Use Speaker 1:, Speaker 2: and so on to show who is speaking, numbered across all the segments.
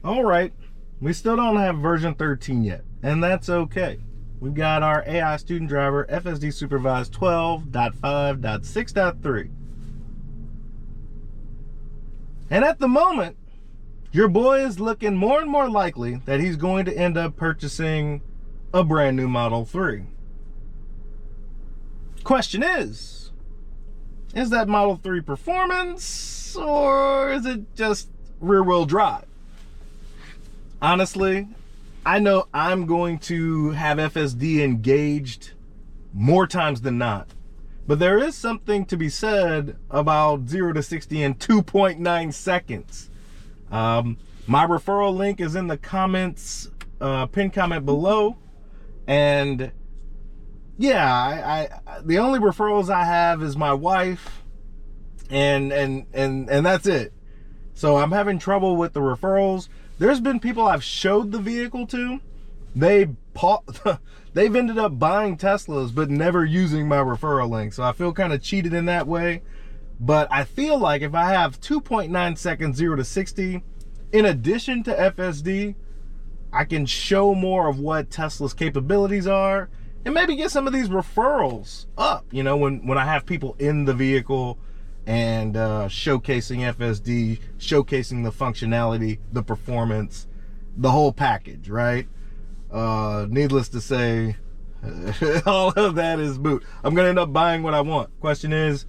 Speaker 1: All right, we still don't have version 13 yet, and that's okay. We've got our AI student driver FSD supervised 12.5.6.3. And at the moment, your boy is looking more and more likely that he's going to end up purchasing a brand new Model 3. Question is that Model 3 performance, or is it just rear-wheel drive? Honestly, I know I'm going to have FSD engaged more times than not. But there is something to be said about 0 to 60 in 2.9 seconds. My referral link is in the comments, pinned comment below. And yeah, I the only referrals I have is my wife, and that's it. So I'm having trouble with the referrals. There's been people I've showed the vehicle to. They've ended up buying Teslas but never using my referral link. So I feel kind of cheated in that way. But I feel like if I have 2.9 seconds 0 to 60, in addition to FSD, I can show more of what Tesla's capabilities are and maybe get some of these referrals up, you know, when I have people in the vehicle and showcasing FSD, showcasing the functionality, the performance, the whole package, right? Needless to say, all of that is moot. I'm gonna end up buying what I want. Question is,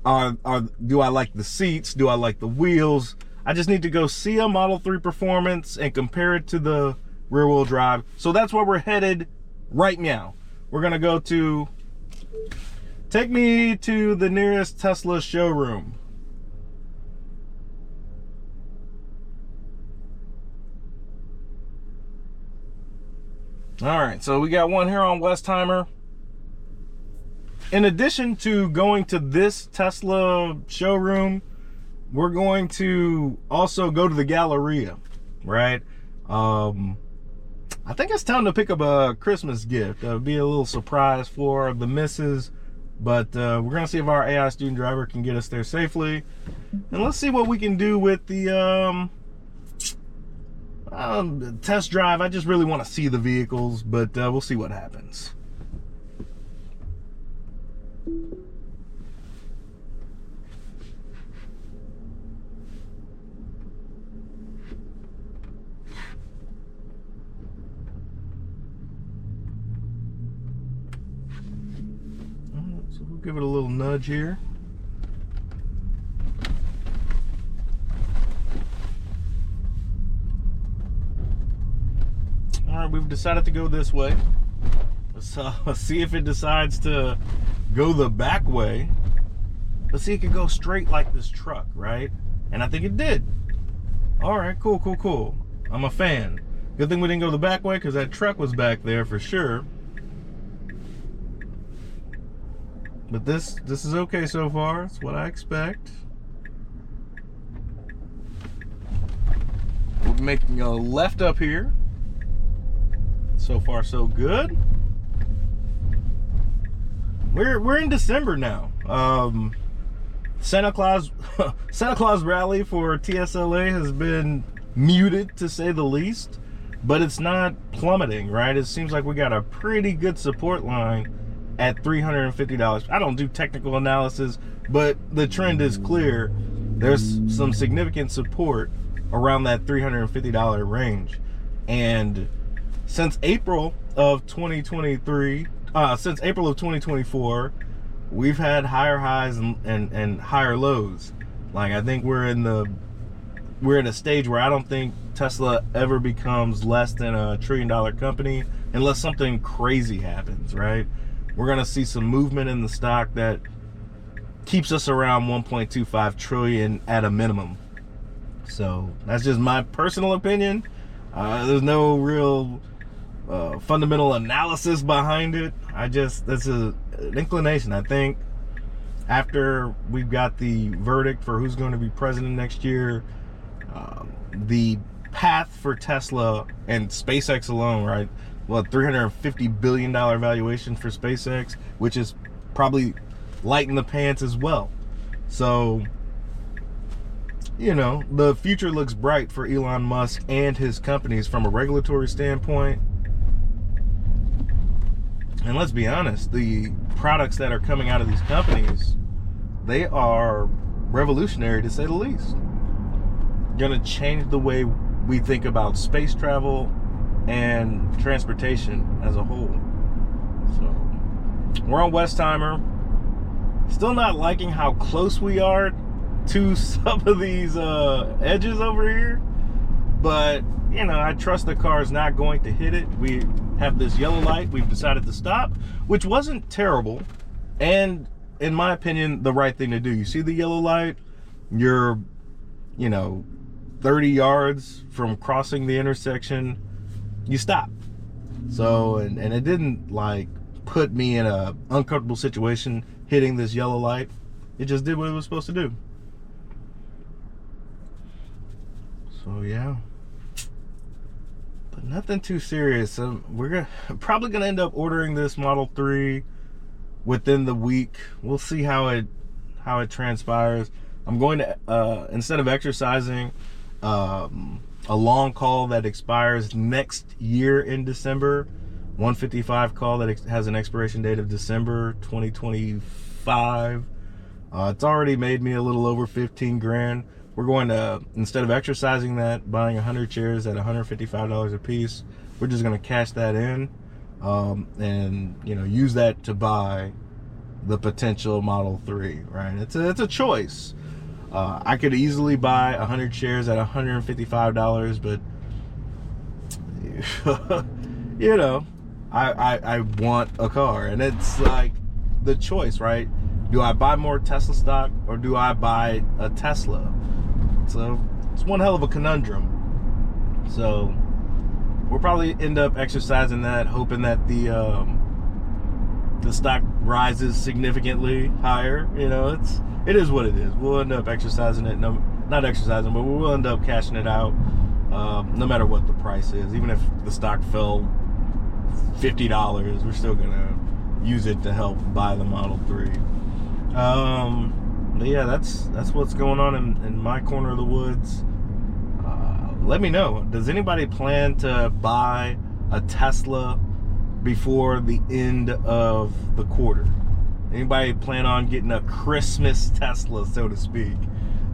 Speaker 1: do I like the seats? Do I like the wheels? I just need to go see a Model 3 performance and compare it to the rear-wheel drive. So that's where we're headed right now. We're gonna go to, take me to the nearest Tesla showroom. All right, so we got one here on Westheimer. In addition to going to this Tesla showroom, we're going to also go to the Galleria, right? I think it's time to pick up a Christmas gift. It'll be a little surprise for the missus, but we're gonna see if our AI student driver can get us there safely. And let's see what we can do with the test drive. I just really want to see the vehicles, but we'll see what happens. So we'll give it a little nudge here. All right, we've decided to go this way. Let's see if it decides to go the back way. Let's see if it can go straight like this truck, right? And I think it did. All right, cool. I'm a fan. Good thing we didn't go the back way because that truck was back there for sure. But this is okay so far. It's what I expect. We're making a left up here. So far, so good. We're in December now. Santa Claus rally for TSLA has been muted, to say the least, but it's not plummeting, right? It seems like we got a pretty good support line at $350. I don't do technical analysis, but the trend is clear. There's some significant support around that $350 range, and since April of 2024, we've had higher highs and higher lows. Like, I think we're at a stage where I don't think Tesla ever becomes less than $1 trillion company unless something crazy happens, right? We're gonna see some movement in the stock that keeps us around 1.25 trillion at a minimum. So that's just my personal opinion. There's no real fundamental analysis behind it. That's an inclination. I think after we've got the verdict for who's going to be president next year, the path for Tesla and SpaceX alone, right? Well, $350 billion valuation for SpaceX, which is probably light in the pants as well. So you know, the future looks bright for Elon Musk and his companies from a regulatory standpoint. And let's be honest, the products that are coming out of these companies, they are revolutionary to say the least. Gonna change the way we think about space travel and transportation as a whole. So we're on Westheimer. Still not liking how close we are to some of these edges over here, but you know, I trust the car is not going to hit it. We have this yellow light. We've decided to stop, which wasn't terrible, and in my opinion, the right thing to do. You see the yellow light, you're, you know, 30 yards from crossing the intersection, you stop. So, and it didn't like put me in a uncomfortable situation hitting this yellow light. It just did what it was supposed to do. So yeah, but nothing too serious. We're probably gonna end up ordering this Model 3 within the week. We'll see how it transpires. I'm going to instead of exercising a long call that expires next year in December, 155 call that has an expiration date of December 2025. It's already made me a little over 15 grand. We're going to, instead of exercising that, buying 100 shares at $155 a piece, we're just going to cash that in and, you know, use that to buy the potential Model 3, right? It's a choice. I could easily buy 100 shares at $155, but you know, I want a car, and it's like the choice, right? Do I buy more Tesla stock or do I buy a Tesla? So it's one hell of a conundrum. So we'll probably end up exercising that, hoping that the stock rises significantly higher. You know, it is what it is. We'll end up exercising it. No, not exercising, but we'll end up cashing it out, no matter what the price is. Even if the stock fell $50, we're still gonna use it to help buy the Model 3. But yeah, that's what's going on in my corner of the woods. Let me know. Does anybody plan to buy a Tesla before the end of the quarter? Anybody plan on getting a Christmas Tesla, so to speak?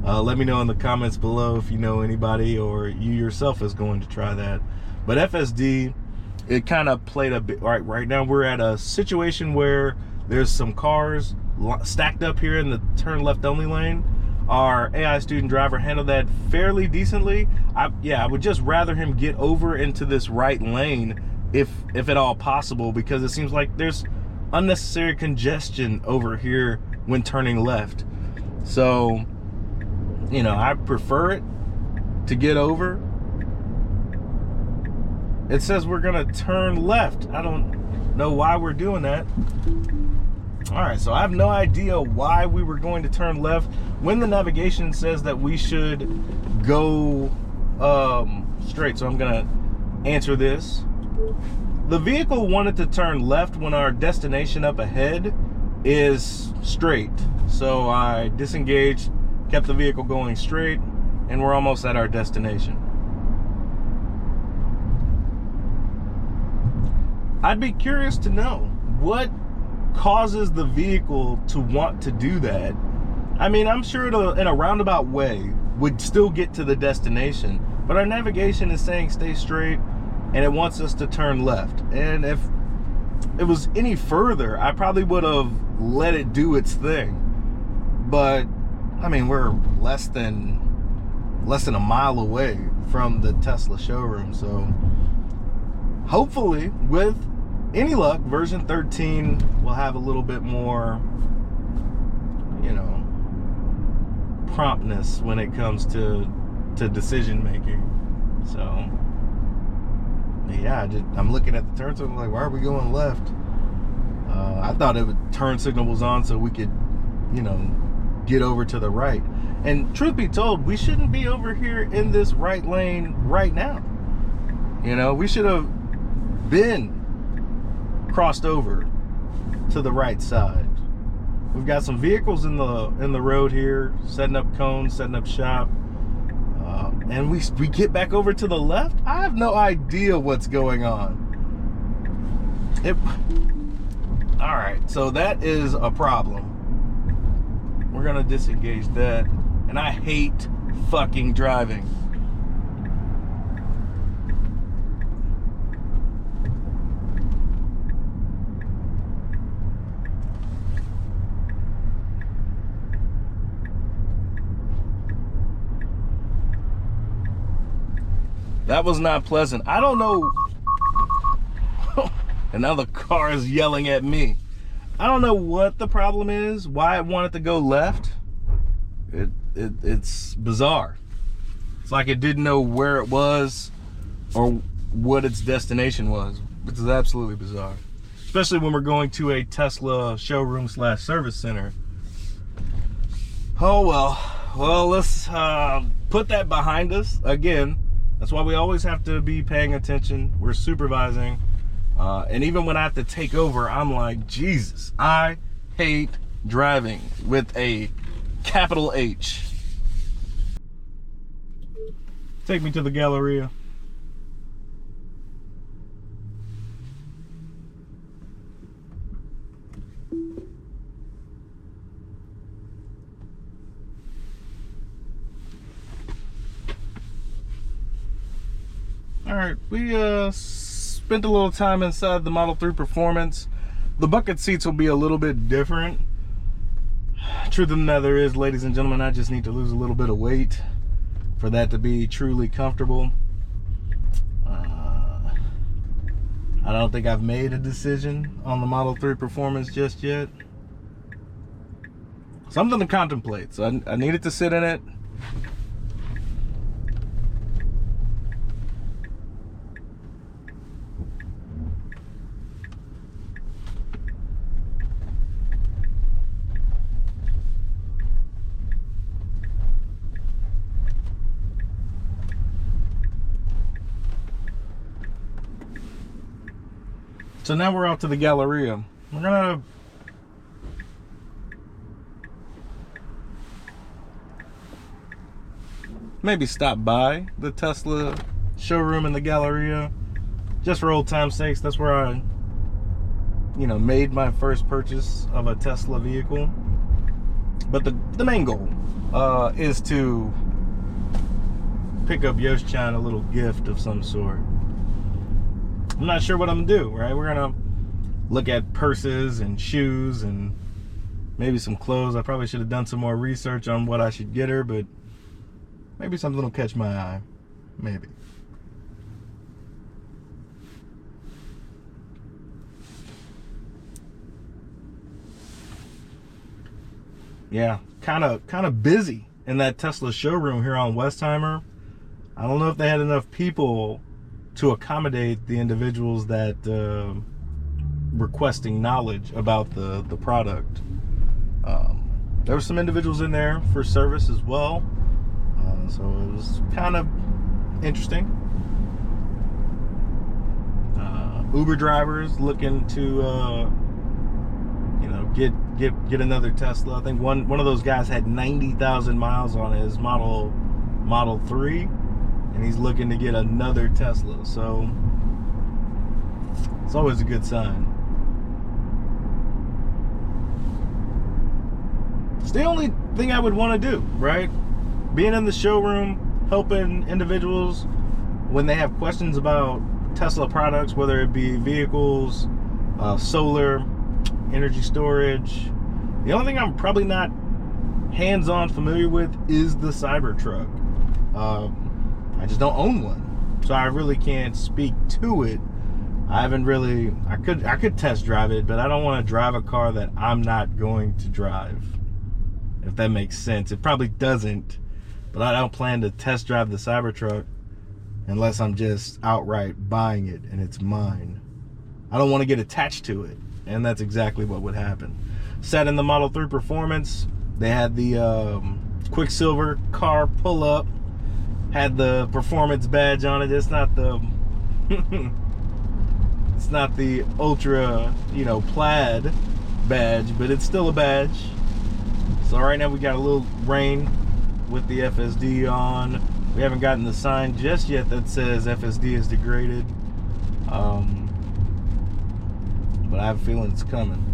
Speaker 1: Let me know in the comments below if you know anybody or you yourself is going to try that. But FSD, it kind of played a bit. Right now we're at a situation where there's some cars stacked up here in the turn left only lane. Our AI student driver handled that fairly decently. I would just rather him get over into this right lane if at all possible, because it seems like there's unnecessary congestion over here when turning left. So, you know, I prefer it to get over. It says we're gonna turn left. I don't know why we're doing that. All right, so I have no idea why we were going to turn left when the navigation says that we should go straight. So I'm gonna answer this. The vehicle wanted to turn left when our destination up ahead is straight. So I disengaged, kept the vehicle going straight, and we're almost at our destination. I'd be curious to know what causes the vehicle to want to do that. I mean, I'm sure it'll, in a roundabout way, would still get to the destination, but our navigation is saying stay straight, and it wants us to turn left. And if it was any further, I probably would have let it do its thing. But I mean, we're less than a mile away from the Tesla showroom, so hopefully, with any luck, version 13 will have a little bit more, you know, promptness when it comes to decision making. So yeah, I'm looking at the turn signal like, why are we going left? I thought it would turn signal was on so we could, you know, get over to the right. And truth be told, we shouldn't be over here in this right lane right now. You know, we should have been crossed over to the right side. We've got some vehicles in the road here, setting up cones, setting up shop. and we get back over to the left. I have no idea what's going on. All right, so that is a problem. We're gonna disengage that. And I hate fucking driving. That was not pleasant. I don't know. And now the car is yelling at me. I don't know what the problem is, why it wanted to go left. It's bizarre. It's like it didn't know where it was or what its destination was, which is absolutely bizarre. Especially when we're going to a Tesla showroom / service center. Oh well, let's put that behind us. Again, that's why we always have to be paying attention. We're supervising. And even when I have to take over, I'm like, Jesus, I hate driving with a capital H. Take me to the Galleria. All right, we spent a little time inside the Model 3 Performance. The bucket seats will be a little bit different. Truth of the matter is, ladies and gentlemen, I just need to lose a little bit of weight for that to be truly comfortable. I don't think I've made a decision on the Model 3 Performance just yet. Something to contemplate. So I needed to sit in it. So now we're out to the Galleria. We're gonna maybe stop by the Tesla showroom in the Galleria, just for old time's sakes. That's where I, made my first purchase of a Tesla vehicle. But the main goal is to pick up Yosh-chan a little gift of some sort. I'm not sure what I'm gonna do, right? We're gonna look at purses and shoes and maybe some clothes. I probably should have done some more research on what I should get her, but maybe something will catch my eye. Maybe. Yeah, kind of busy in that Tesla showroom here on Westheimer. I don't know if they had enough people to accommodate the individuals that requesting knowledge about the product. There were some individuals in there for service as well, so it was kind of interesting. Uber drivers looking to get another Tesla. I think one of those guys had 90,000 miles on his Model 3. And he's looking to get another Tesla, so it's always a good sign. It's the only thing I would want to do, right? Being in the showroom, helping individuals when they have questions about Tesla products, whether it be vehicles, solar, energy storage. The only thing I'm probably not hands-on familiar with is the Cybertruck. I just don't own one, so I really can't speak to it. I haven't really. I could test drive it, but I don't want to drive a car that I'm not going to drive, if that makes sense. It probably doesn't, but I don't plan to test drive the Cybertruck unless I'm just outright buying it and it's mine. I don't want to get attached to it, and that's exactly what would happen. Sat in the Model 3 Performance. They had the Quicksilver car pull up. Had the performance badge on it. It's not the it's not the ultra, plaid badge, but it's still a badge. So right now we got a little rain with the FSD on. We haven't gotten the sign just yet that says FSD is degraded. But I have a feeling it's coming.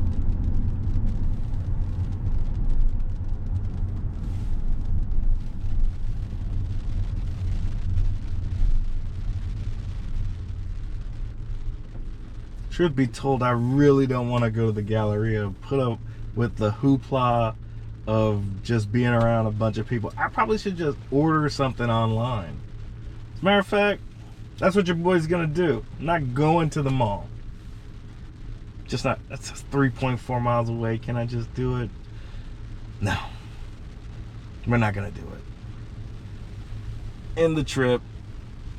Speaker 1: Truth be told, I really don't want to go to the Galleria, put up with the hoopla of just being around a bunch of people. I probably should just order something online. As a matter of fact, that's what your boy's gonna do. I'm not going to the mall. Just not, that's just 3.4 miles away. Can I just do it? No. We're not gonna do it. End the trip.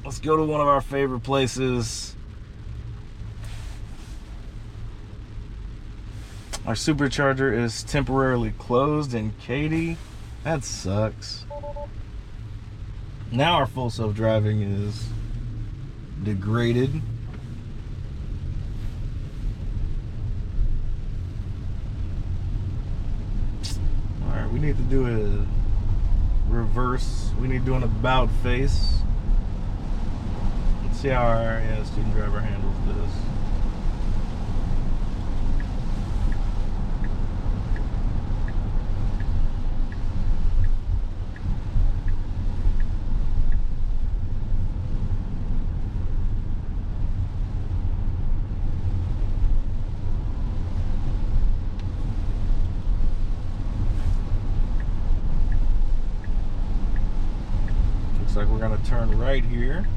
Speaker 1: Let's go to one of our favorite places. Our supercharger is temporarily closed in Katy. That sucks. Now our full self-driving is degraded. Alright, we need to do a reverse. We need to do an about face. Let's see how our student driver handles this. Looks like we're gonna turn right here.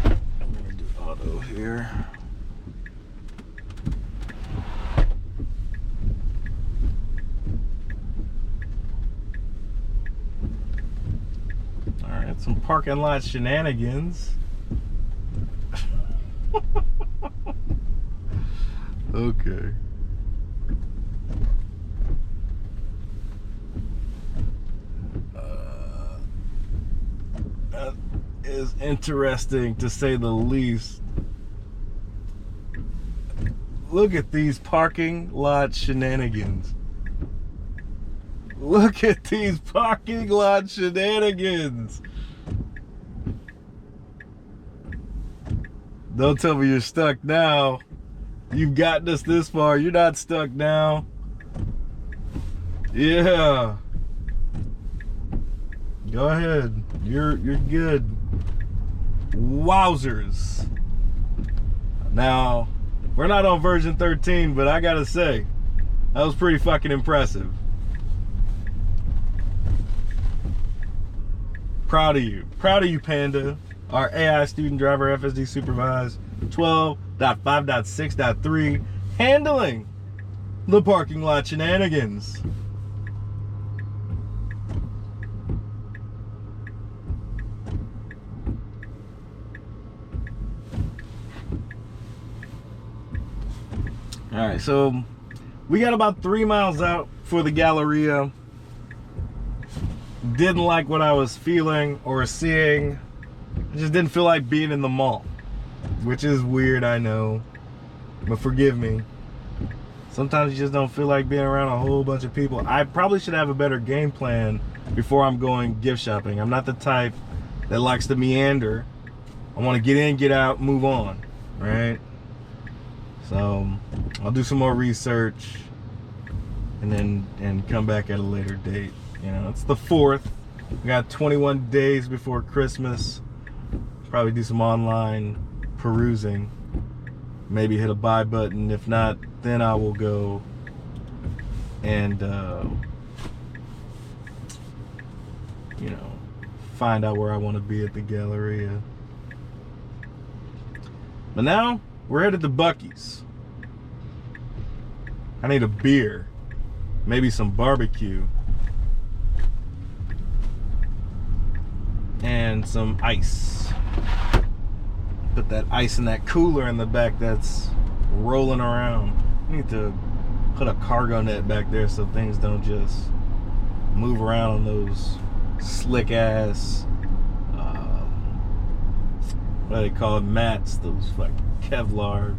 Speaker 1: I'm gonna do auto here. All right, some parking lot shenanigans. Okay. That is interesting to say the least. Look at these parking lot shenanigans. Look at these parking lot shenanigans. Don't tell me you're stuck now. You've gotten us this far. You're not stuck now. Yeah. Go ahead. You're good. Wowzers. Now, we're not on version 13, but I gotta say, that was pretty fucking impressive. Proud of you. Proud of you, Panda. Our AI student driver FSD supervised 12.5.6.3 handling the parking lot shenanigans. All right, so we got about 3 miles out for the Galleria. Didn't like what I was feeling or seeing. I just didn't feel like being in the mall, which is weird, I know, but forgive me. Sometimes you just don't feel like being around a whole bunch of people. I probably should have a better game plan before I'm going gift shopping. I'm not the type that likes to meander. I want to get in, get out, move on, right? So I'll do some more research and come back at a later date. You know, it's the 4th. We got 21 days before Christmas. Probably do some online perusing. Maybe hit a buy button. If not, then I will go and you know, find out where I want to be at the Galleria. But now we're headed to Buc-ee's. I need a beer, maybe some barbecue, and some ice. Put that ice in that cooler in the back that's rolling around. I need to put a cargo net back there so things don't just move around on those slick ass what they call it, mats, those like Kevlar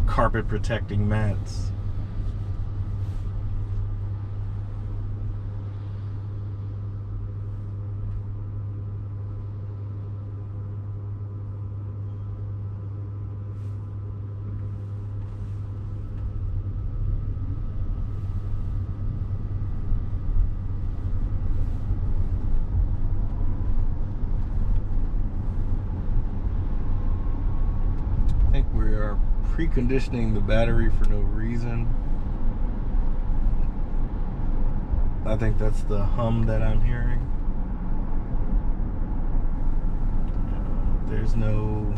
Speaker 1: carpet protecting mats. I think we are preconditioning the battery for no reason. I think that's the hum that I'm hearing. There's no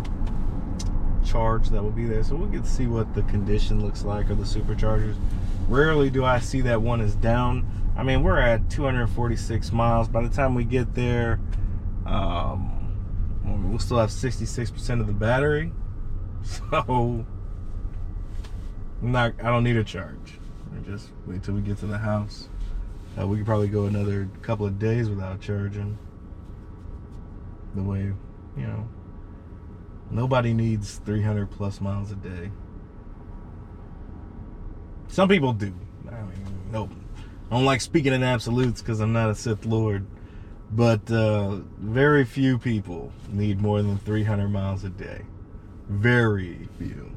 Speaker 1: charge that will be there, so we'll get to see what the condition looks like of the superchargers. Rarely do I see that one is down. I mean, we're at 246 miles. By the time we get there, we'll still have 66% of the battery. So I don't need a charge. Just wait till we get to the house. We could probably go another couple of days without charging. The way, you know, nobody needs 300 plus miles a day. Some people do. I mean, nope. I don't like speaking in absolutes because I'm not a Sith Lord. But very few people need more than 300 miles a day. Very few.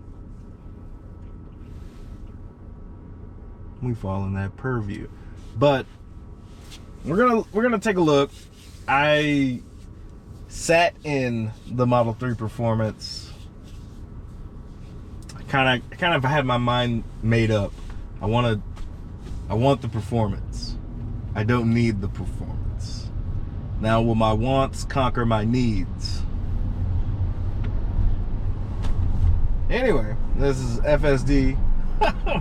Speaker 1: We fall in that purview. But we're gonna take a look. I sat in the Model 3 Performance. I kind of had my mind made up. I want the performance. I don't need the performance. Now, will my wants conquer my needs? Anyway, this is FSD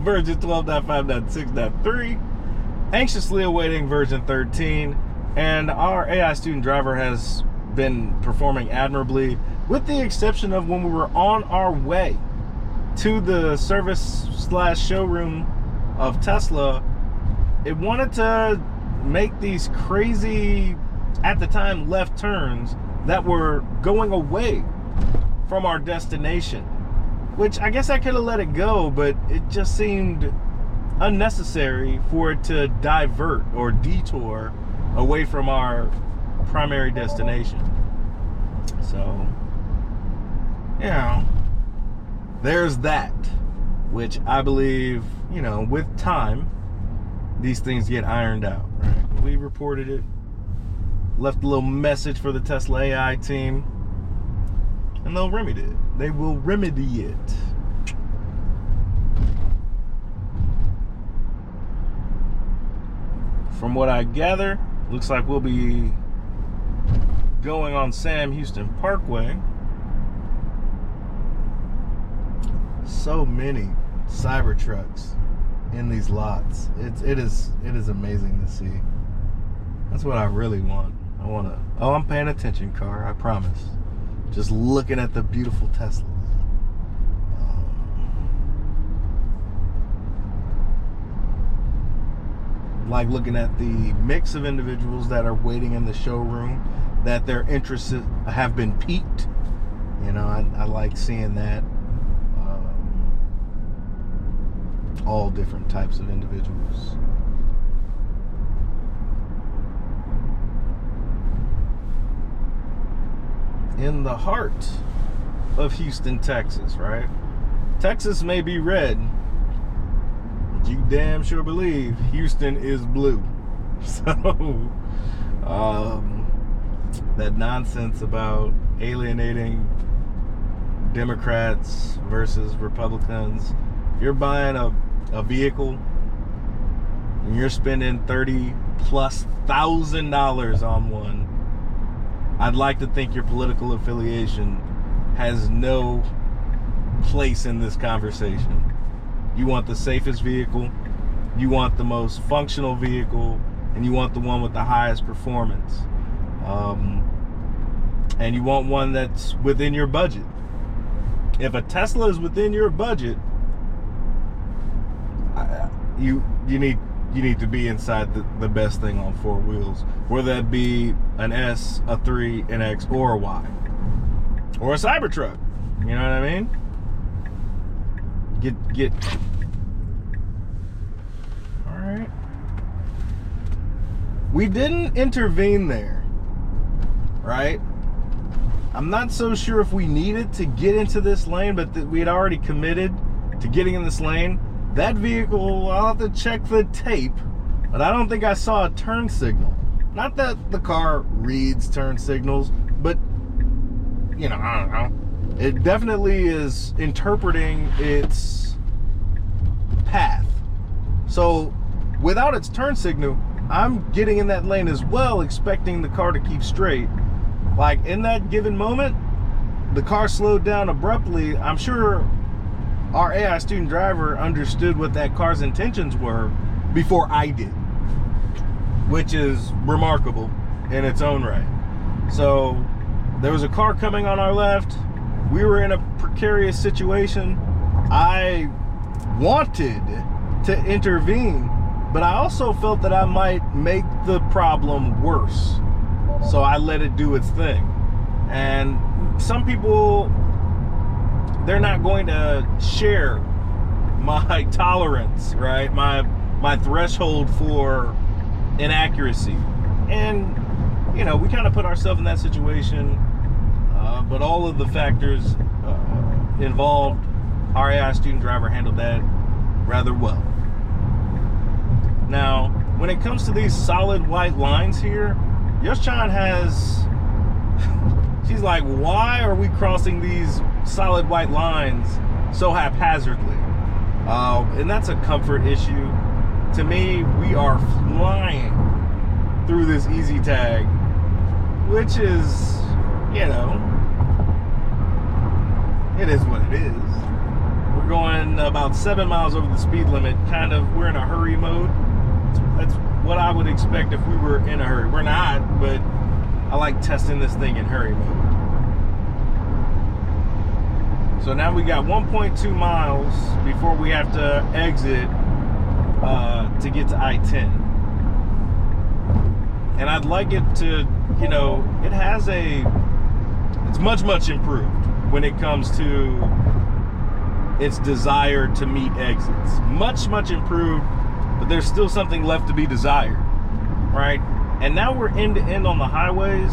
Speaker 1: version 12.5.6.3, anxiously awaiting version 13, and our AI student driver has been performing admirably, with the exception of when we were on our way to the service/showroom of Tesla. It wanted to make these crazy, at the time, left turns that were going away from our destination. Which I guess I could have let it go, but it just seemed unnecessary for it to divert or detour away from our primary destination. So, you know, there's that. Which I believe, you know, with time, these things get ironed out, right? We reported it, left a little message for the Tesla AI team, and they'll remedy it. They will remedy it. From what I gather, looks like we'll be going on Sam Houston Parkway. So many Cybertrucks in these lots. It is amazing to see. That's what I really want. I'm paying attention, car, I promise. Just looking at the beautiful Teslas. Like looking at the mix of individuals that are waiting in the showroom, that their interests have been piqued. You know, I like seeing that. All different types of individuals. In the heart of Houston, Texas, right? Texas may be red, but you damn sure believe Houston is blue. So, that nonsense about alienating Democrats versus Republicans. If you're buying a vehicle and you're spending $30,000+ on one, I'd like to think your political affiliation has no place in this conversation. You want the safest vehicle, you want the most functional vehicle, and you want the one with the highest performance. And you want one that's within your budget. If a Tesla is within your budget, you need to be inside the best thing on four wheels, whether that be an S, a 3, an X, or a Y. Or a Cybertruck. You know what I mean? Get. All right. We didn't intervene there, right? I'm not so sure if we needed to get into this lane, but we had already committed to getting in this lane. That vehicle, I'll have to check the tape, but I don't think I saw a turn signal. Not that the car reads turn signals, but, you know, I don't know. It definitely is interpreting its path. So without its turn signal, I'm getting in that lane as well, expecting the car to keep straight. Like, in that given moment, the car slowed down abruptly. I'm sure our AI student driver understood what that car's intentions were before I did, which is remarkable in its own right. So there was a car coming on our left. We were in a precarious situation. I wanted to intervene, but I also felt that I might make the problem worse. So I let it do its thing. And some people, they're not going to share my tolerance, right? My threshold for inaccuracy. And, you know, we kind of put ourselves in that situation, but all of the factors involved, our AI student driver handled that rather well. Now, when it comes to these solid white lines here, Yoshchan has, she's like, why are we crossing these solid white lines so haphazardly? And that's a comfort issue. To me, we are flying through this easy tag, which is, you know, it is what it is. We're going about 7 miles over the speed limit, kind of, we're in a hurry mode. That's what I would expect if we were in a hurry. We're not, but I like testing this thing in hurry mode. So now we got 1.2 miles before we have to exit to get to I-10. And I'd like it to, you know, it's much improved when it comes to its desire to meet exits. Much improved, but there's still something left to be desired, right? And now we're end to end on the highways.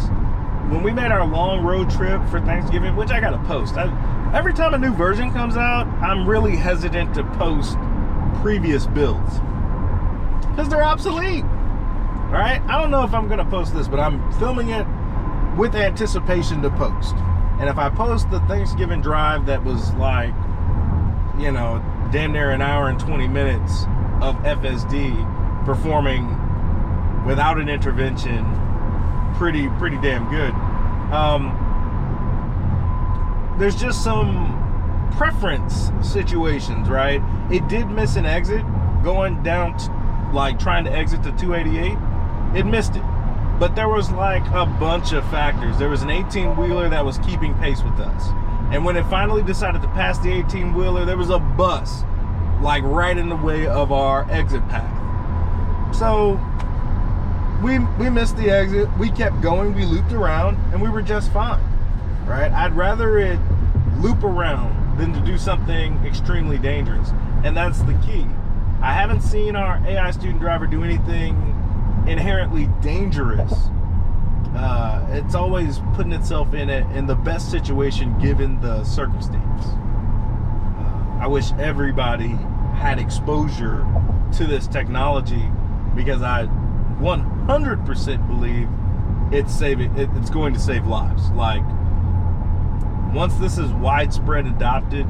Speaker 1: When we made our long road trip for Thanksgiving, which I gotta post, every time a new version comes out, I'm really hesitant to post previous builds because they're obsolete, right? I don't know if I'm gonna post this, but I'm filming it with anticipation to post. And if I post the Thanksgiving drive that was like, you know, damn near an hour and 20 minutes of FSD performing without an intervention, pretty damn good. There's just some preference situations, right? It did miss an exit going down, like trying to exit to 288. It missed it, but there was like a bunch of factors. There was an 18-wheeler that was keeping pace with us, and when it finally decided to pass the 18-wheeler, there was a bus like right in the way of our exit path. So we missed the exit. We kept going. We looped around, and we were just fine, right? I'd rather it loop around than to do something extremely dangerous, and that's the key. I haven't seen our AI student driver do anything inherently dangerous. It's always putting itself in the best situation given the circumstance. I wish everybody had exposure to this technology, because I 100% believe it's going to save lives. Like, once this is widespread adopted,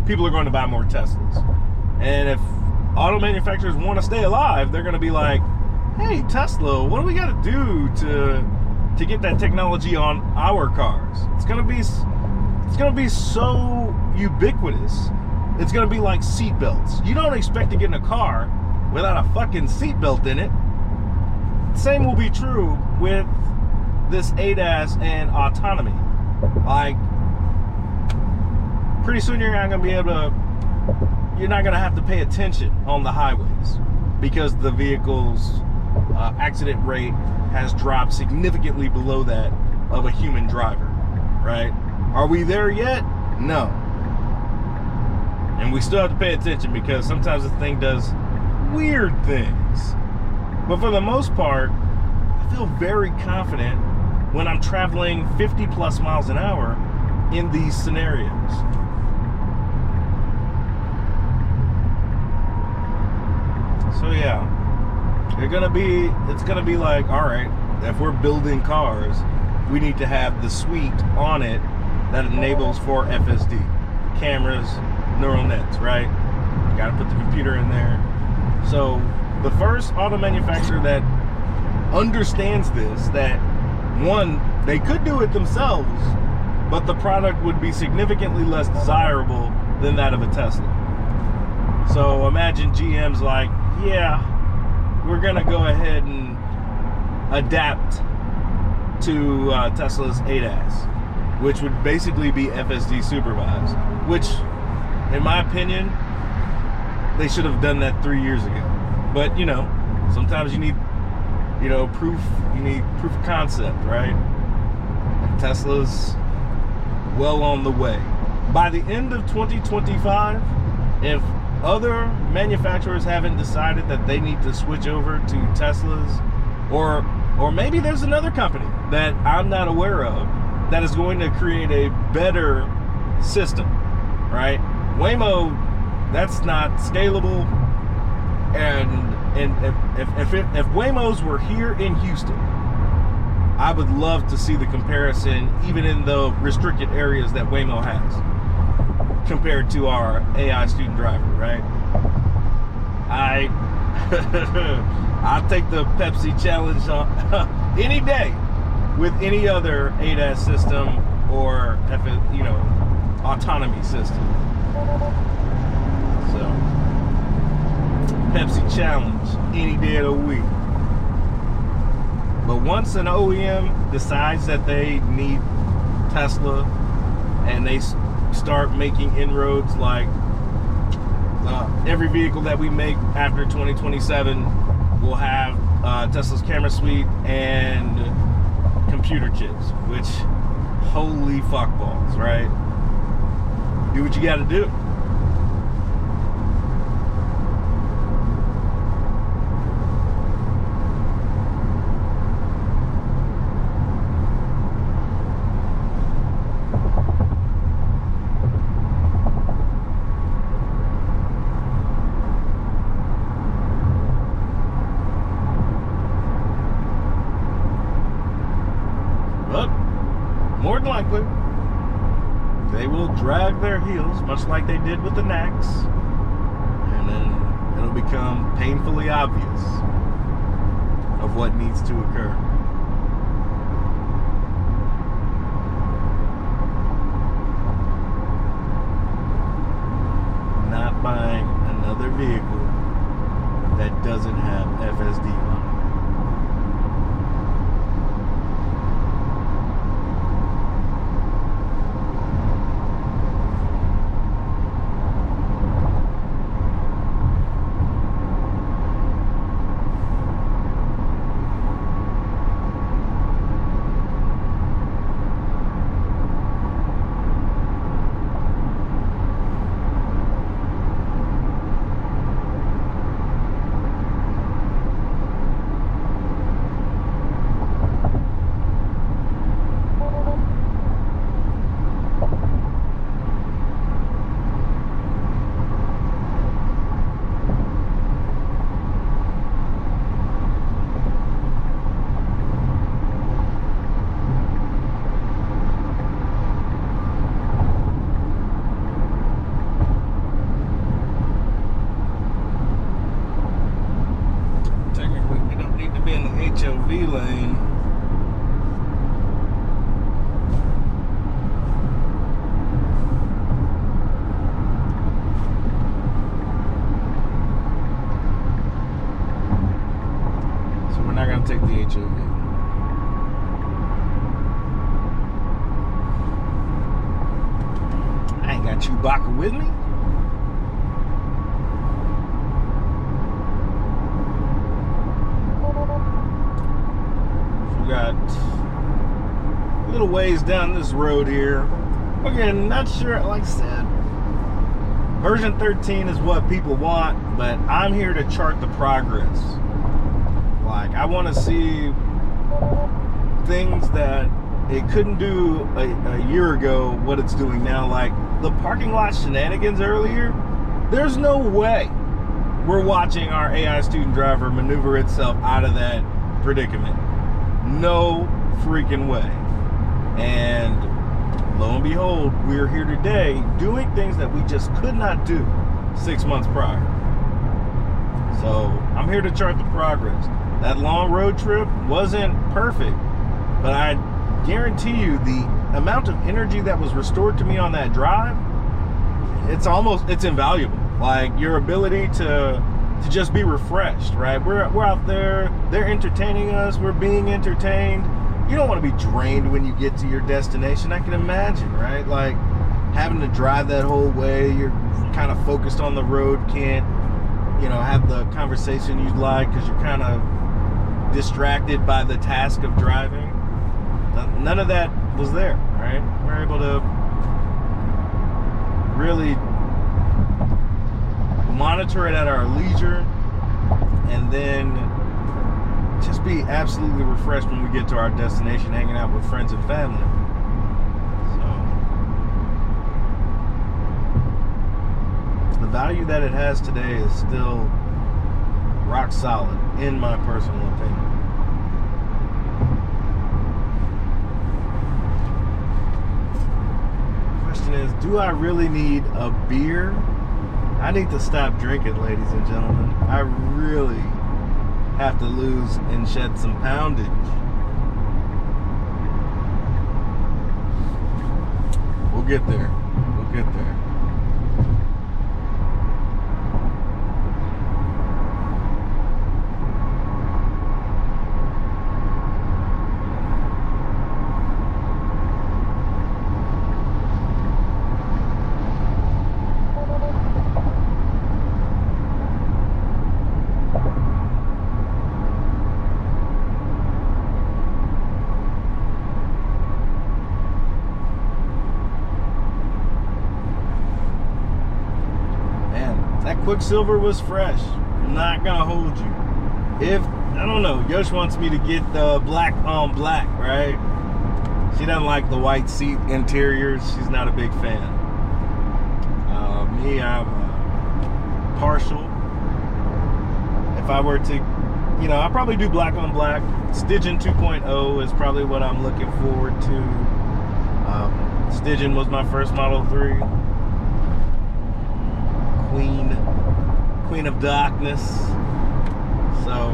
Speaker 1: people are going to buy more Teslas. And if auto manufacturers want to stay alive, they're going to be like, hey, Tesla, what do we got to do to get that technology on our cars? It's going to be so ubiquitous. It's going to be like seatbelts. You don't expect to get in a car without a fucking seatbelt in it. Same will be true with this ADAS and autonomy. Like, pretty soon you're not going to have to pay attention on the highways, because the vehicle's accident rate has dropped significantly below that of a human driver, right? Are we there yet? No. And we still have to pay attention because sometimes the thing does weird things. But for the most part, I feel very confident when I'm traveling 50 plus miles an hour in these scenarios. So yeah, it's gonna be like, all right, if we're building cars, we need to have the suite on it that enables for FSD, cameras, neural nets, right? Got to put the computer in there. So the first auto manufacturer that understands this, that one, they could do it themselves, but the product would be significantly less desirable than that of a Tesla. So imagine GM's like, yeah, we're gonna go ahead and adapt to Tesla's ADAS, which would basically be FSD supervised, which in my opinion, they should have done that 3 years ago. But, you know, sometimes you need, you know, proof of concept, right? And Tesla's well on the way. By the end of 2025, if other manufacturers haven't decided that they need to switch over to Teslas, or maybe there's another company that I'm not aware of that is going to create a better system, right? Waymo, that's not scalable. And if Waymos were here in Houston, I would love to see the comparison, even in the restricted areas that Waymo has, compared to our AI student driver, right? I'll take the Pepsi challenge on any day with any other ADAS system or autonomy system. So Pepsi challenge any day of the week. But once an OEM decides that they need Tesla and they start making inroads, like every vehicle that we make after 2027 will have Tesla's camera suite and computer chips, which, holy fuck balls, right? Do what you gotta do. More than likely, they will drag their heels, much like they did with the NACS, and then it'll become painfully obvious of what needs to occur. Not buying another vehicle that doesn't have FSD on it. HOV lane. So we're not going to take the HOV. I ain't got Chewbacca with me. Got a little ways down this road here. Again, not sure, like I said, version 13 is what people want, but I'm here to chart the progress. Like, I want to see things that it couldn't do a year ago, what it's doing now. Like the parking lot shenanigans earlier, there's no way we're watching our AI student driver maneuver itself out of that predicament. No freaking way. And lo and behold, we're here today doing things that we just could not do 6 months prior. So I'm here to chart the progress. That long road trip wasn't perfect, but I guarantee you the amount of energy that was restored to me on that drive, it's invaluable. Like your ability to just be refreshed, right? We're out there, they're entertaining us, we're being entertained. You don't want to be drained when you get to your destination. I can imagine, right? Like having to drive that whole way, you're kind of focused on the road, can't, have the conversation you'd like because you're kind of distracted by the task of driving. None of that was there, right? We're able to really monitor it at our leisure and then just be absolutely refreshed when we get to our destination, hanging out with friends and family. So the value that it has today is still rock solid, in my personal opinion. Question is, do I really need a beer? I need to stop drinking, ladies and gentlemen. I really have to lose and shed some poundage. We'll get there. We'll get there. Quicksilver was fresh. I'm not gonna hold you. If, I don't know, Yosh wants me to get the black on black, right? She doesn't like the white seat interiors. She's not a big fan. Me, I'm partial. If I were to, I'll probably do black on black. Stygian 2.0 is probably what I'm looking forward to. Stygian was my first Model 3. Queen of Darkness. So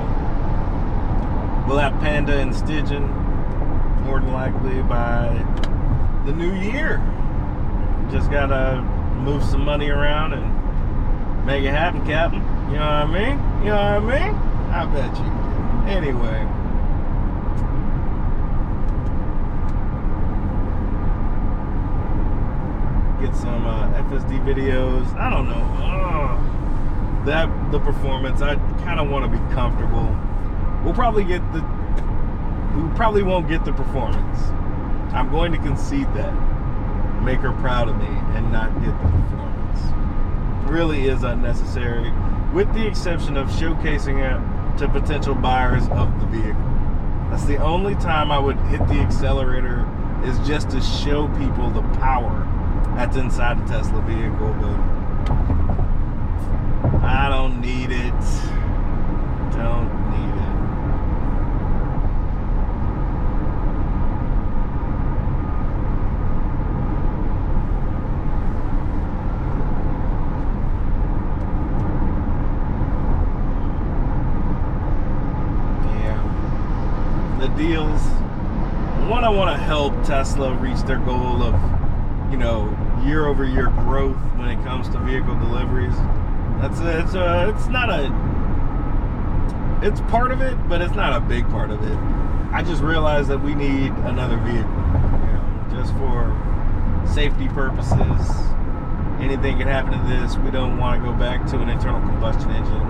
Speaker 1: we'll have Panda and Stygian more than likely by the new year. Just gotta move some money around and make it happen, Captain. You know what I mean? You know what I mean? I bet you do. Anyway. Get some FSD videos. I don't know. The performance, I kind of want to be comfortable. We probably won't get the performance. I'm going to concede that. Make her proud of me and not get the performance. It really is unnecessary, with the exception of showcasing it to potential buyers of the vehicle. That's the only time I would hit the accelerator, is just to show people the power that's inside a Tesla vehicle, but I don't need it. Don't need it. Yeah. The deals. One, I want to help Tesla reach their goal of, year-over-year growth when it comes to vehicle deliveries. It's part of it, but it's not a big part of it. I just realized that we need another vehicle, just for safety purposes. Anything can happen to this. We don't want to go back to an internal combustion engine.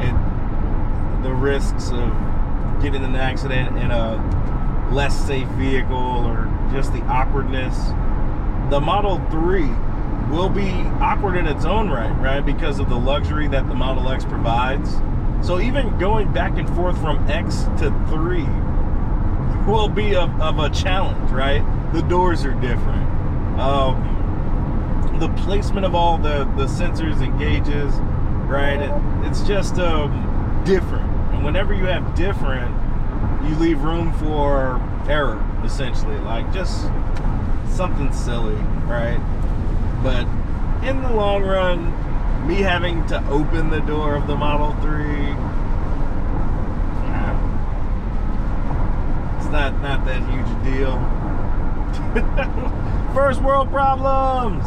Speaker 1: And the risks of getting in an accident in a less safe vehicle or just the awkwardness. The Model 3 will be awkward in its own right? Because of the luxury that the Model X provides. So even going back and forth from X to 3 will be of a challenge, right? The doors are different. The placement of all the sensors and gauges, right? It's just different. And whenever you have different, you leave room for error, essentially. Like just something silly, right? But in the long run, me having to open the door of the Model 3, it's not that huge a deal. First world problems.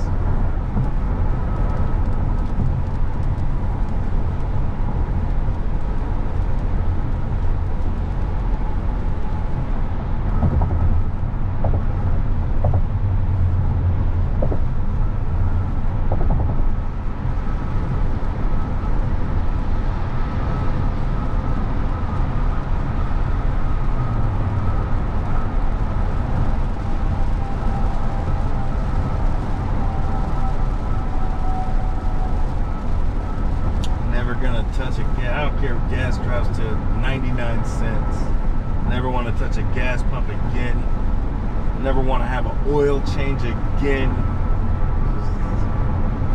Speaker 1: Touch a gas. I don't care if gas drops to 99 cents. Never want to touch a gas pump again. Never want to have an oil change again.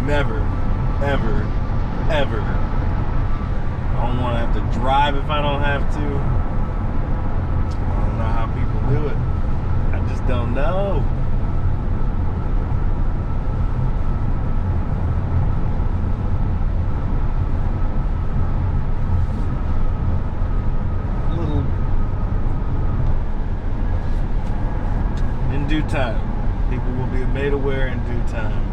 Speaker 1: Never, ever, ever. I don't want to have to drive if I don't have to. I don't know how people do it. I just don't know. Due time. People will be made aware in due time.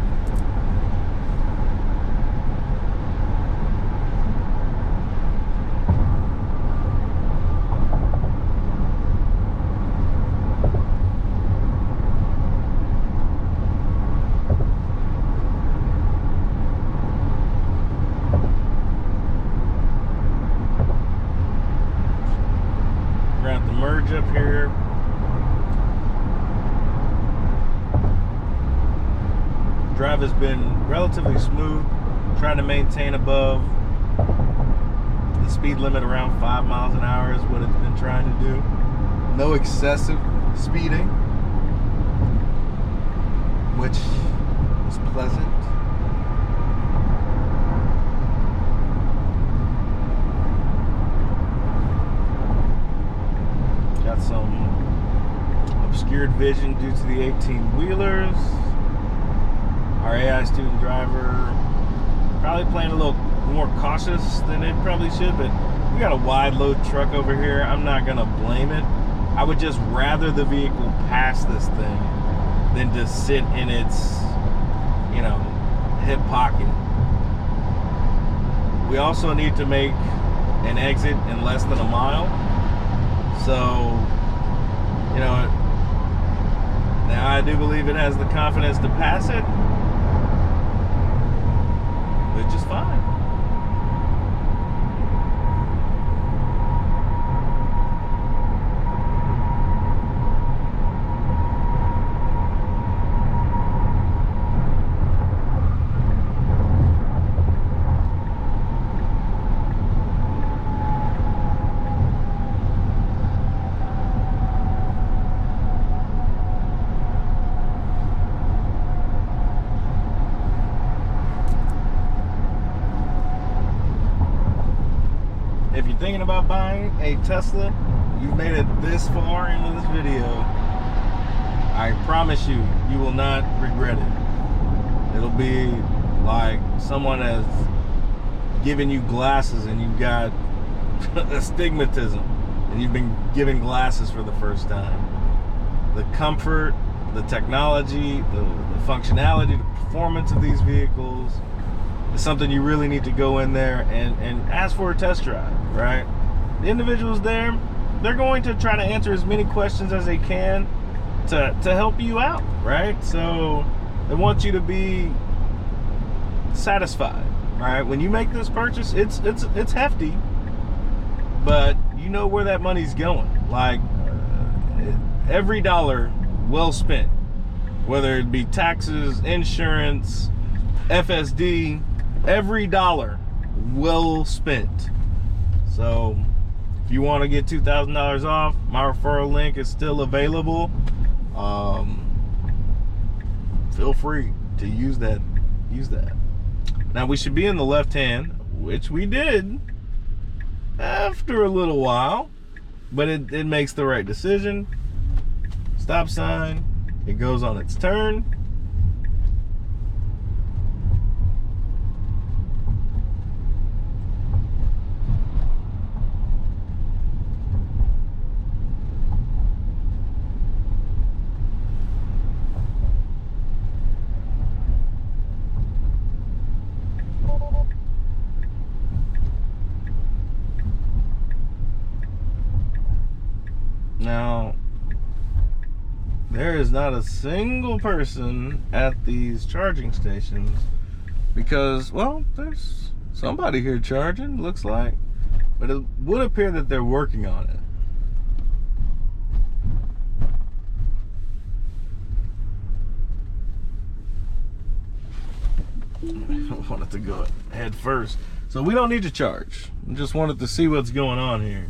Speaker 1: We're at the merge up here. Drive has been relatively smooth, trying to maintain above the speed limit around 5 miles an hour is what it's been trying to do. No excessive speeding, which is pleasant. Got some obscured vision due to the 18-wheelers. Our AI student driver probably playing a little more cautious than it probably should, but we got a wide load truck over here. I'm not gonna blame it. I would just rather the vehicle pass this thing than to sit in its, hip pocket. We also need to make an exit in less than a mile. So, now I do believe it has the confidence to pass it, which is fine. If you're thinking about buying a Tesla, you've made it this far into this video, I promise you, you will not regret it. It'll be like someone has given you glasses and you've got astigmatism and you've been given glasses for the first time. The comfort, the technology, the functionality, the performance of these vehicles, it's something you really need to go in there and ask for a test drive, right? The individuals there, they're going to try to answer as many questions as they can to help you out, right? So they want you to be satisfied, right? When you make this purchase, it's hefty, but you know where that money's going. Like, every dollar well spent, whether it be taxes, insurance, FSD, every dollar well spent. So if you want to get $2,000 off, my referral link is still available. Feel free to use that. Now we should be in the left hand, which we did after a little while, but it makes the right decision. Stop sign, it goes on its turn. Now, there is not a single person at these charging stations because, well, there's somebody here charging, looks like, but it would appear that they're working on it. I wanted to go head first, so we don't need to charge. I just wanted to see what's going on here.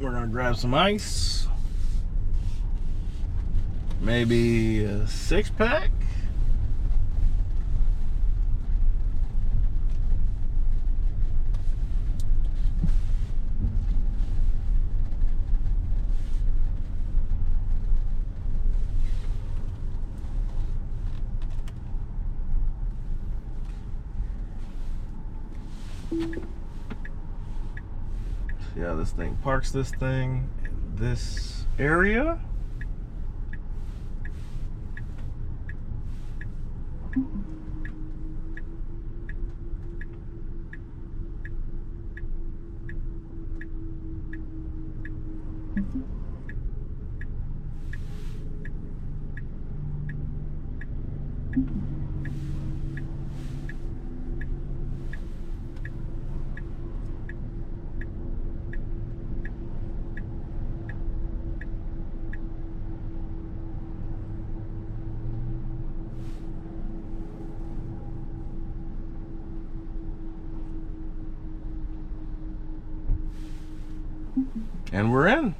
Speaker 1: We're gonna grab some ice, maybe a 6-pack. See how this thing parks this thing in this area. And we're in.